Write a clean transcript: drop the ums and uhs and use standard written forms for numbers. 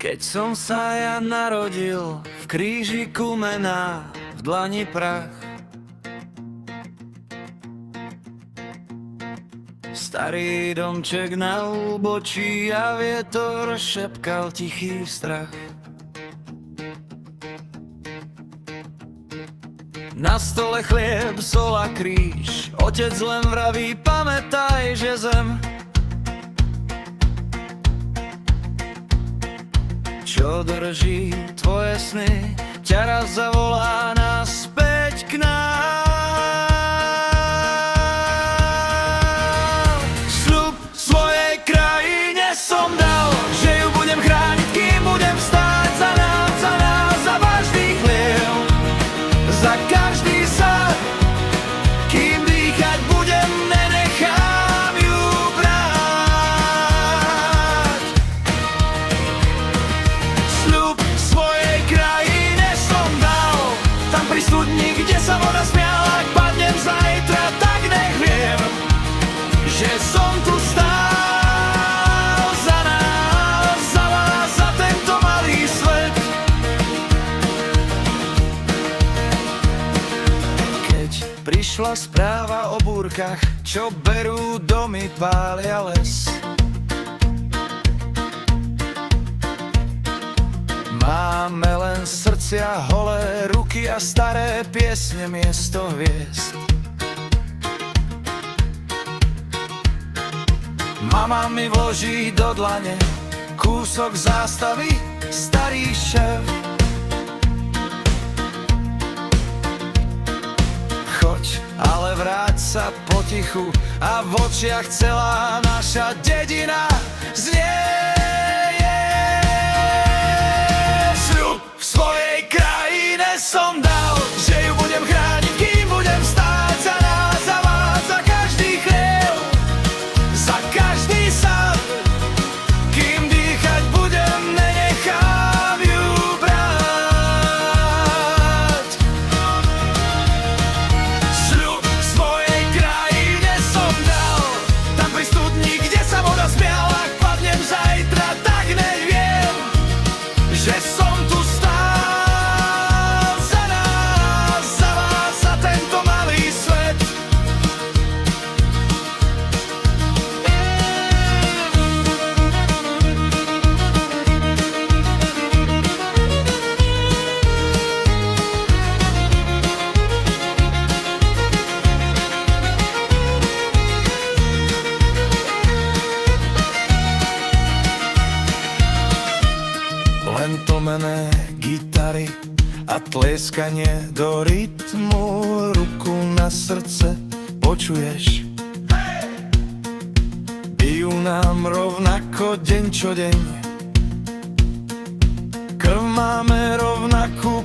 Keď som sa ja narodil, v krížiku mená, v dlani prach. Starý domček na úbočí a vietor šepkal tichý strach. Na stole chlieb, sol a kríž, otec len vraví, pamätaj, že zem, čo drží tvoje sny, ťa raz zavolá naspäť k nám. Sľub svojej krajine som dal, že ju budem chrániť, kým budem stáť za nás, za každý chlieb, za každý sad, kým dýchať budem, nenechám ju brať. Sľub svojej krajine som dal, tam pri studni, kde sa voda smiala, ak padnem zajtra, tak nech viem, že som tu stál za nás, za vás, za tento malý svet. Keď prišla správa o búrkach, čo berú domy, pália les, máme len srdcia holé, ruky a staré piesne miesto hviezd. Mama mi vloží do dlane kúsok zástavy, starý šéf. Choď, ale vráť sa potichu a v očiach celá naša dedina znieje. Sľub v svojej krajine som dal, že ju budem chrániť, kým budem stáť za nás, za vás, za každý chlieb, za každý sad, kým dýchať budem, nenechám ju brať. Sľub svojej krajine som dal, tam pri studni, kde sa voda smiala, ak padnem zajtra, tak nech viem, že som tu stál za nás, za vás, za tento malý svet. Len tlmené gitary a tlieskanie do rytmu, ruku na srdce počuješ. Bijú nám rovnako deň čo deň, krv máme rovnakú